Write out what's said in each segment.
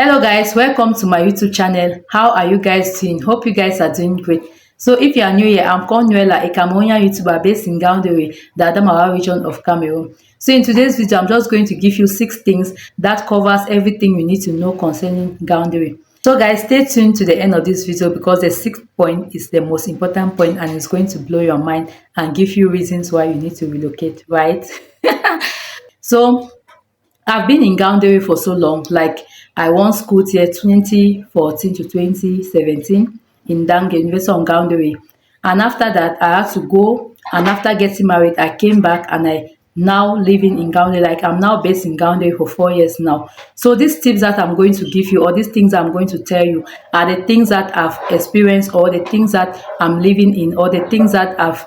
Hello guys, welcome to my YouTube channel. How are you guys doing? Hope you guys are doing great. So if you are new here, I'm called Nuela, a Cameroonian YouTuber based in Yaoundere, the Adamawa region of Cameroon. So in today's video, I'm just going to give you 6 things that covers everything you need to know concerning Yaoundere. So guys, stay tuned to the end of this video because the 6th point is the most important point and it's going to blow your mind and give you reasons why you need to relocate, right? So I've been in Yaoundere for so long. Like I once schooled here 2014 to 2017 in Dange, University of Yaoundere. And after that, I had to go. And after getting married, I came back and I now living in Yaoundere. Like I'm now based in Yaoundere for 4 years now. So these tips that I'm going to give you, or these things I'm going to tell you, are the things that I've experienced, or the things that I'm living in, or the things that I've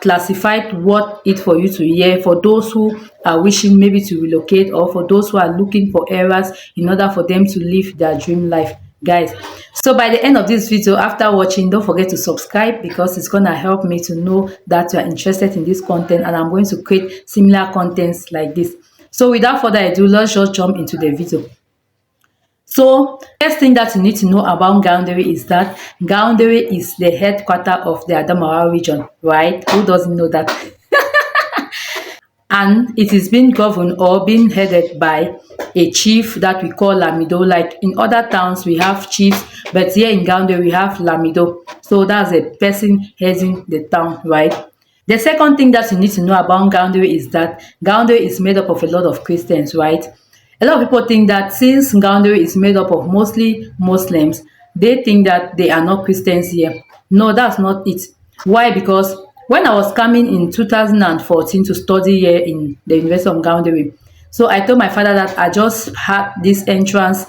classified what it for you to hear for those who are wishing maybe to relocate, or for those who are looking for areas in order for them to live their dream life, guys. So by the end of this video, after watching, don't forget to subscribe because it's gonna help me to know that you are interested in this content and I'm going to create similar contents like this. So without further ado, let's just jump into the video. So, first thing that you need to know about Yaoundere is that Yaoundere is the headquarter of the Adamawa region, right? Who doesn't know that? And it is being governed or being headed by a chief that we call Lamido. Like in other towns, we have chiefs, but here in Yaoundere, we have Lamido. So that's a person heading the town, right? The second thing that you need to know about Yaoundere is that Yaoundere is made up of a lot of Christians, right? A lot of people think that since Yaoundere is made up of mostly Muslims, they think that they are not Christians here. No, that's not it. Why? Because when I was coming in 2014 to study here in the University of Yaoundere, so I told my father that I just had this entrance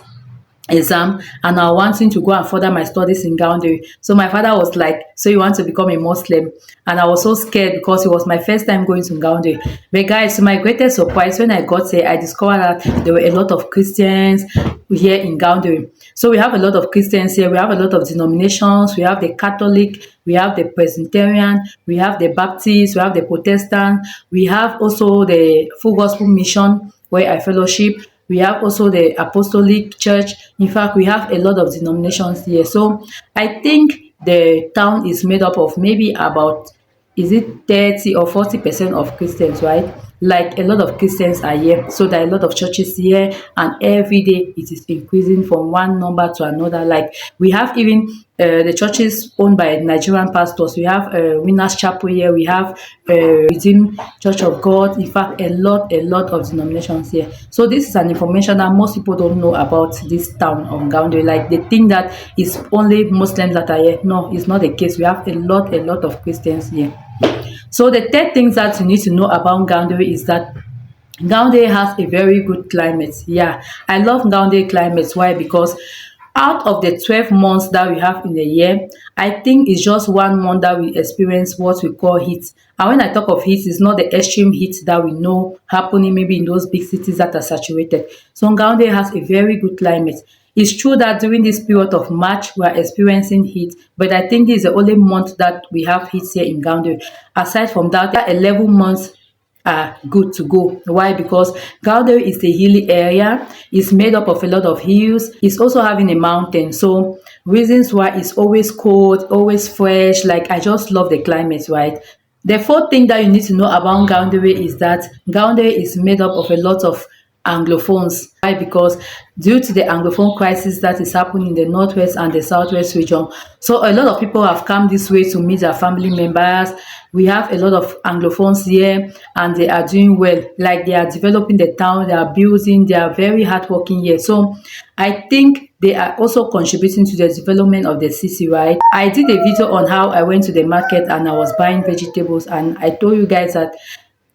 exam and I wanting to go and further my studies in Yaoundere. So my father was like, so you want to become a Muslim? And I was so scared because it was my first time going to Yaoundere. But guys, to my greatest surprise, when I got here, I discovered that there were a lot of Christians here in Yaoundere. So we have a lot of Christians here. We have a lot of denominations. We have the Catholic, we have the Presbyterian, we have the Baptist, we have the Protestant, we have also the Full Gospel Mission where I fellowship. We have also the Apostolic Church. In fact, we have a lot of denominations here. So I think the town is made up of maybe about, is it 30 or 40% of Christians, right? Like a lot of Christians are here. So there are a lot of churches here and every day it is increasing from one number to another. Like we have even the churches owned by Nigerian pastors. We have Winners Chapel here. We have Redeemed Church of God. In fact, a lot of denominations here. So this is an information that most people don't know about this town of Yaoundere. Like they think that it's only Muslims that are here. No, it's not the case. We have a lot of Christians here. So the third thing that you need to know about Yaoundere is that Yaoundere has a very good climate. Yeah, I love Yaoundere climates. Why? Because out of the 12 months that we have in a year, I think it's just 1 month that we experience what we call heat. And when I talk of heat, it's not the extreme heat that we know happening maybe in those big cities that are saturated. So Yaoundere has a very good climate. It's true that during this period of March, we are experiencing heat, but I think this is the only month that we have heat here in Yaoundere. Aside from that, there are 11 months are good to go. Why? Because Yaoundere is a hilly area. It's made up of a lot of hills. It's also having a mountain. So reasons why it's always cold, always fresh. Like I just love the climate, right? The fourth thing that you need to know about Yaoundere is that Yaoundere is made up of a lot of Anglophones. Why? Because due to the Anglophone crisis that is happening in the northwest and the southwest region, so a lot of people have come this way to meet their family members. We have a lot of Anglophones here and they are doing well. Like they are developing the town, they are building, they are very hardworking here. So I think they are also contributing to the development of the city, right? I did a video on how I went to the market and I was buying vegetables and I told you guys that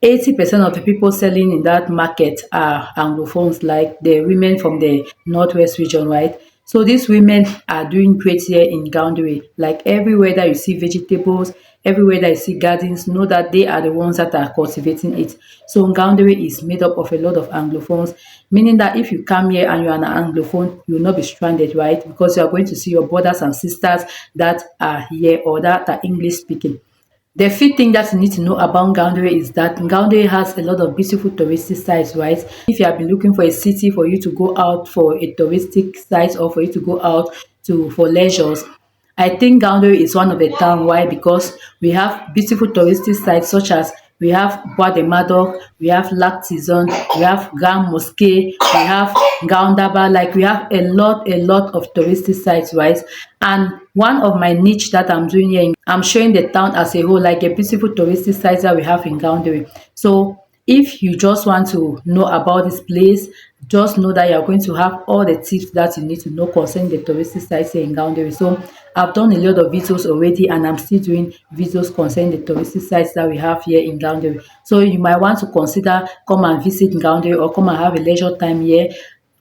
80% of the people selling in that market are Anglophones, like the women from the northwest region, right? So these women are doing great here in Yaoundere. Like everywhere that you see vegetables, everywhere that you see gardens, know that they are the ones that are cultivating it. So Yaoundere is made up of a lot of Anglophones, meaning that if you come here and you are an Anglophone, you will not be stranded, right? Because you are going to see your brothers and sisters that are here or that are English speaking. The fifth thing that you need to know about Ngaoundere is that Ngaoundere has a lot of beautiful touristic sites, right? If you have been looking for a city for you to go out for a touristic site or for you to go out to for leisures, I think Ngaoundere is one of the town. Why? Because we have beautiful touristic sites such as we have Bois de Madoc, we have Lac Tizon, we have Grand Mosque, we have Ngaoundaba. Like we have a lot of touristic sites, right? And one of my niche that I'm doing here, I'm showing the town as a whole, like a beautiful touristic sites that we have in Ngaoundere. So if you just want to know about this place, just know that you're going to have all the tips that you need to know concerning the touristic sites here in Ngaoundere. So I've done a lot of videos already, and I'm still doing videos concerning the touristic sites that we have here in Ngaoundere. So you might want to consider come and visit Ngaoundere or come and have a leisure time here.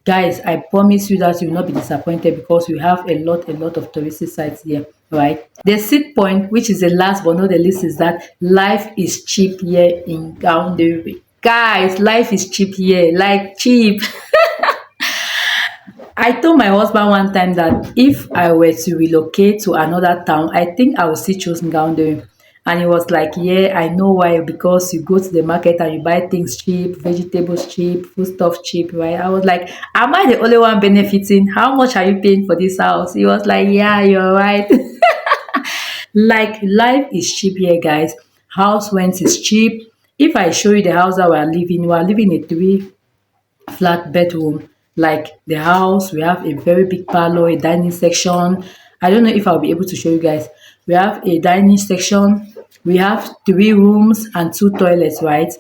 Guys, I promise you that you will not be disappointed because we have a lot of touristic sites here, right? The sixth point, which is the last but not the least, is that life is cheap here in Ngaoundere. Guys, life is cheap here, like cheap. I told my husband one time that if I were to relocate to another town, I think I would still choose Ngaoundere. And he was like, yeah, I know why, because you go to the market and you buy things cheap, vegetables cheap, food stuff cheap, right? I was like, am I the only one benefiting? How much are you paying for this house? He was like, yeah, you're right. Like life is cheap here, guys. House rent is cheap. If I show you the house that we are living in a flat bedroom. Like the house, we have a very big parlor, a dining section. I don't know if I'll be able to show you guys. We have a dining section, we have 3 rooms and 2 toilets, right?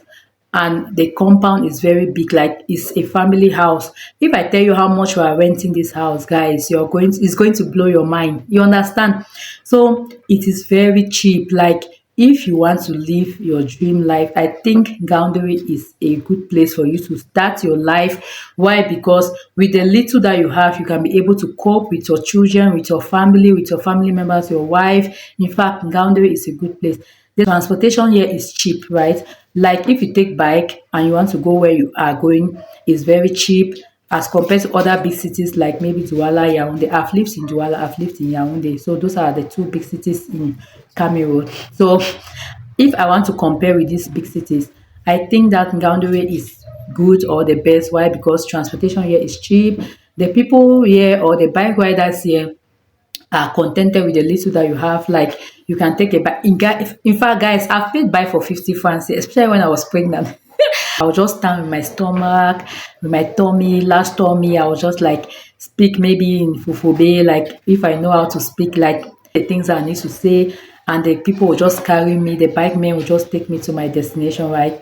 And the compound is very big, like it's a family house. If I tell you how much we are renting this house, guys, it's going to blow your mind, you understand? So it is very cheap. Like if you want to live your dream life, I think Ngaoundere is a good place for you to start your life. Why? Because with the little that you have, you can be able to cope with your children, with your family members, your wife. In fact, Ngaoundere is a good place. The transportation here is cheap, right? Like if you take bike and you want to go where you are going, it's very cheap as compared to other big cities like maybe Douala, Yaoundé. I've lived in Douala, I've lived in Yaoundé. So those are the two big cities in Cameroon. So if I want to compare with these big cities, I think that Ngaoundere is good or the best. Why? Because transportation here is cheap. The people here or the bike riders here are contented with the little that you have. Like you can take a bike. In fact, guys, I've paid bike for 50 francs, especially when I was pregnant. I would just stand with my stomach, with my tummy, last tummy. I would just like speak maybe in Fufobe, like if I know how to speak, like the things I need to say, and the people will just carry me. The bike men will just take me to my destination, right?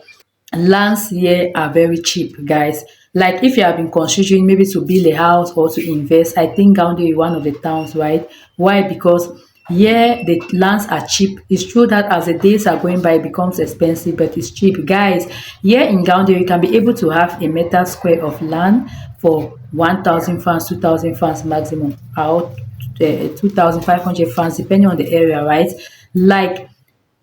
Lands here are very cheap, guys. Like if you have been considering maybe to build a house or to invest, I think Gaoundé is one of the towns, right? Why? Because here the lands are cheap. It's true that as the days are going by, it becomes expensive, but it's cheap, guys. Here in Gaoundé, you can be able to have a meter square of land for 1,000 francs, 2,000 francs maximum, or 2,500 francs, depending on the area, right? Like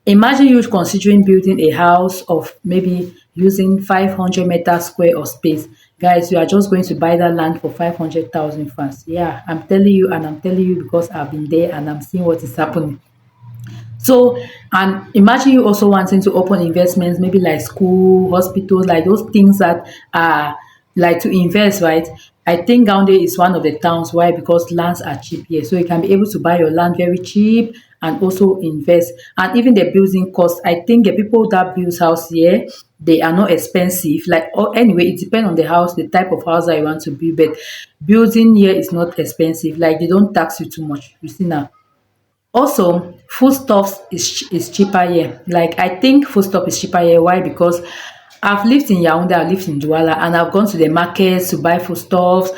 imagine you considering building a house of maybe using 500 meters square of space. Guys, you are just going to buy that land for 500,000 francs. Yeah, I'm telling you, and I'm telling you because I've been there and I'm seeing what is happening. So, and imagine you also wanting to open investments, maybe like school, hospitals, like those things that are like to invest, right? I think Gaoundé is one of the towns. Why? Because lands are cheap here. So you can be able to buy your land very cheap and also invest. And even the building cost, I think the people that build house here, they are not expensive. Like, or anyway, it depends on the house, the type of house that you want to build. But building here is not expensive. Like they don't tax you too much. You see now. Also, foodstuffs is cheaper here. Like I think foodstuff is cheaper here. Why? Because I've lived in Yaoundé, I've lived in Douala, and I've gone to the markets to buy foodstuffs.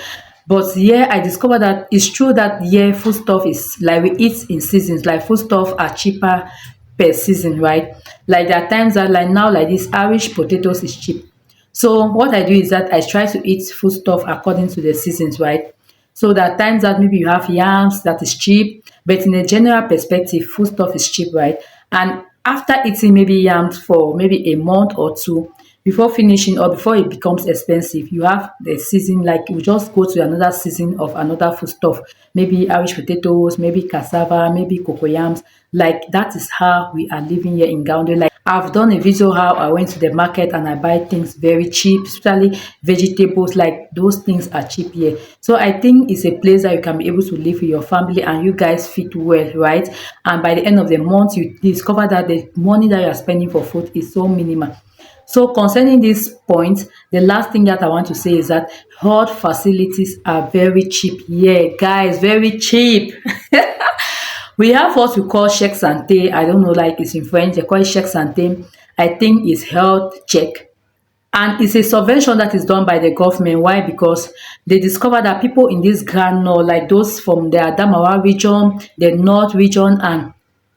But here I discovered that it's true that here foodstuff is like we eat in seasons. Like foodstuff are cheaper per season, right? Like there are times that like now like this Irish potatoes is cheap. So what I do is that I try to eat foodstuff according to the seasons, right? So there are times that maybe you have yams that is cheap, but in a general perspective, food stuff is cheap, right? And after eating maybe yams for maybe a month or two, before finishing or before it becomes expensive, you have the season, like you just go to another season of another foodstuff, maybe irish potatoes, maybe cassava, maybe cocoyams. Like that is how we are living here in Gaoundé. Like I've done a video how I went to the market and I buy things very cheap, especially vegetables. Like those things are cheap here. So I think it's a place that you can be able to live with your family and you guys fit well, right? And by the end of the month, you discover that the money that you are spending for food is so minimal. So concerning this point, the last thing that I want to say is that health facilities are very cheap. Yeah, guys, very cheap. We have what we call check santé. I don't know, like it's in French, they call it check santé. I think it's health check. And it's a subvention that is done by the government. Why? Because they discover that people in this Grand North, like those from the Adamawa region, the North region, and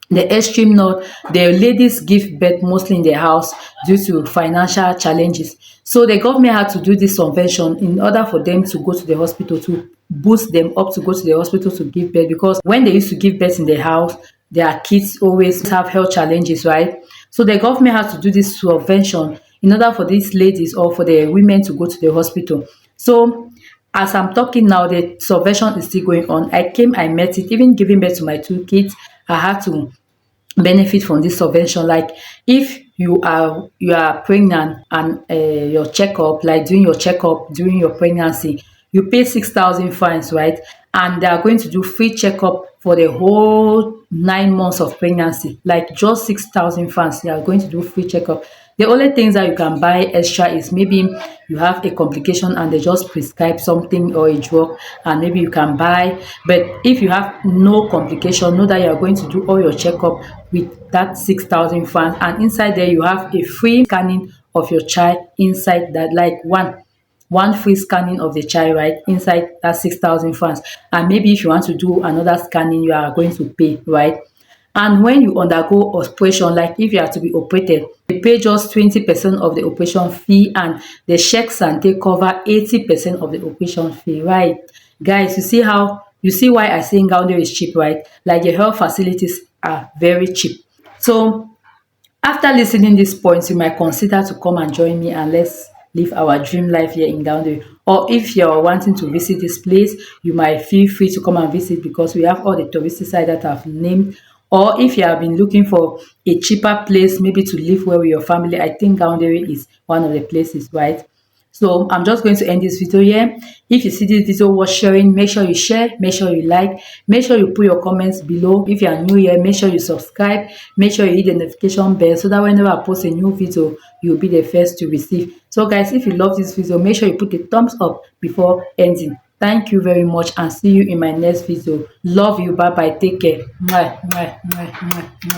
the extreme north, the ladies give birth mostly in the house due to financial challenges. So the government had to do this subvention in order for them to go to the hospital, to boost them up to go to the hospital to give birth, because when they used to give birth in the house, their kids always have health challenges, right? So the government had to do this subvention in order for these ladies or for the women to go to the hospital. So as I'm talking now, the subvention is still going on. I came, I met it, even giving birth to my two kids, I had to benefit from this subvention. Like if you are pregnant and your checkup, like doing your checkup during your pregnancy, you pay 6,000 fines, right? And they are going to do free checkup for the whole 9 months of pregnancy. Like just 6,000 fines, they are going to do free checkup. The only things that you can buy extra is maybe you have a complication and they just prescribe something or a drug, and maybe you can buy. But if you have no complication, know that you are going to do all your checkup with that 6,000 francs, and inside there you have a free scanning of your child inside that, like one free scanning of the child right inside that 6,000 francs. And maybe if you want to do another scanning, you are going to pay, right? And when you undergo operation, like if you are to be operated, you pay just 20% of the operation fee, and the check sante cover 80% of the operation fee, right? Guys, you see why I say Ngaoundere is cheap, right? Like the health facilities are very cheap. So after listening these points, you might consider to come and join me and let's live our dream life here in Gaoundere. Or if you're wanting to visit this place, you might feel free to come and visit, because we have all the touristy sites that I've named. Or if you have been looking for a cheaper place, maybe to live well with your family, I think Gaoundere is one of the places, right? So I'm just going to end this video here. If you see this video worth sharing, make sure you share, make sure you like, make sure you put your comments below. If you are new here, make sure you subscribe, make sure you hit the notification bell so that whenever I post a new video, you'll be the first to receive. So guys, if you love this video, make sure you put a thumbs up before ending. Thank you very much and see you in my next video. Love you. Bye bye. Take care. Mwah, mwah, mwah, mwah, mwah.